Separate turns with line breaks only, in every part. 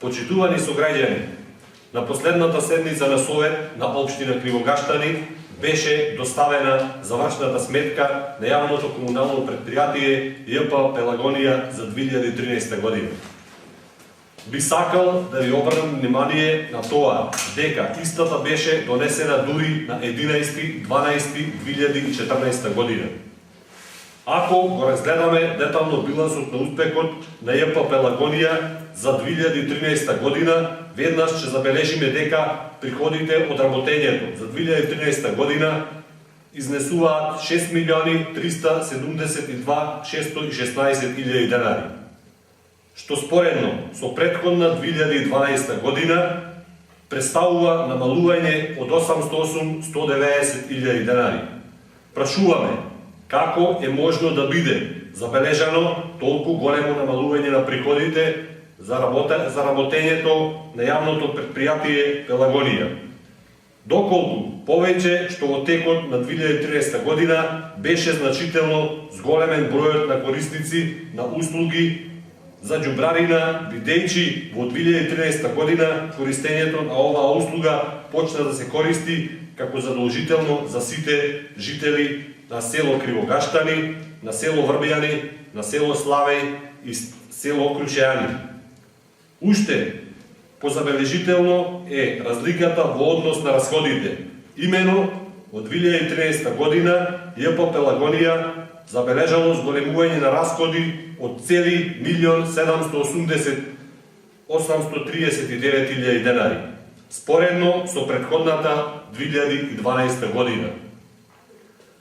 Почитувани сограѓани, на последната седница на Совет на општина Кривогаштани беше доставена завршната сметка на јавното комунално предпријатие ЈП Пелагонија за 2013 година. Би сакал да ви обрнам внимание на тоа дека истата беше донесена дури на 11.12.2014 година. Ако го разгледаме детално билансот на успехот на ЈП Пелагонија за 2013 година, веднаш ќе забележиме дека приходите од работењето за 2013 година изнесуваат 6.372.616 денари, што споредно со претходна 2012 година представува намалување од 808.190 денари. Прашуваме, како е можно да биде забележано толку големо намалување на приходите за работењето на јавното предпријатие Пелагонија? Доколку повеќе што во текот на 2013 година беше значително зголемен бројот на корисници на услуги за џубрарина, бидејќи во 2013 година користењето на оваа услуга почна да се користи како задолжително за сите жители на село Кривогаштани, на село Врбјани, на село Славеј и село Крушејани. Уште позабележително е разликата во однос на расходите. Имено, од 2013 година ЈП Пелагонија забележало зголемување на расходи од цели 1.780.839 денари, споредно со претходната 2012 година.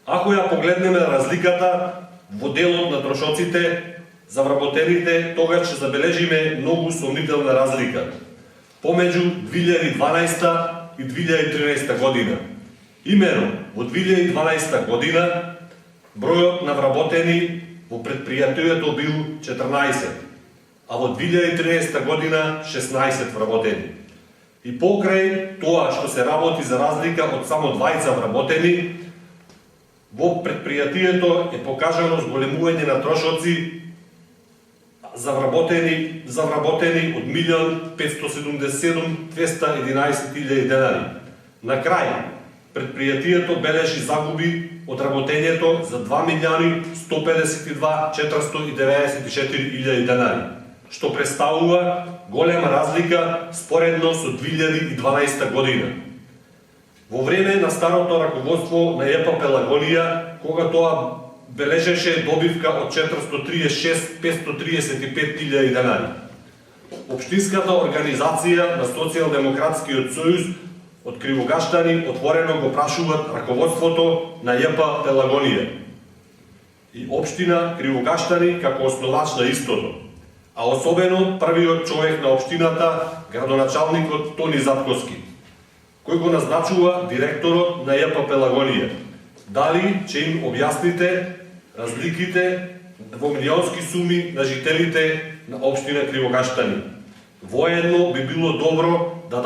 Ако ја погледнеме разликата во делот на трошоците за вработените, тогаш ќе забележиме многу сомнителна разлика помеѓу 2012 и 2013 година. Имено, во 2012 година бројот на вработени во предпријатието бил 14, а во 2013 година 16 вработени. И покрај тоа што се работи за разлика од само 20 вработени, во предпријатието е покажано зголемување на трошоци за вработени од 1.577.211 денари. На крај, предпријатието бележи загуби од работењето за 2.152.494 денари, што представува голема разлика споредно со 2012 година. Во време на старото раководство на ЈП Пелагонија, кога тоа бележеше добивка од 436.535 денари, Општинската организација на Социјалдемократскиот сојуз од Кривогаштани отворено го прашуваат раководството на ЈП Пелагонија и општина Кривогаштани како основач на истото, а особено првиот човек на општината, градоначалникот Тони Затковски, кој го назначува директорот на ЈП Пелагонија. Дали ќе им објасните разликите во милионски суми на жителите на општина Кривогаштани? Воедно би било добро да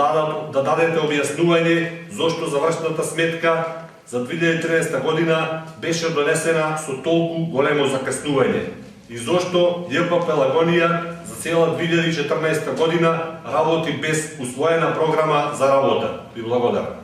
дадете објаснување зошто завршната сметка за 2013 година беше донесена со толку големо закаснување и зошто ЈП Пелагонија за цела 2014 година работи без усвоена програма за работа. Ви благодарам.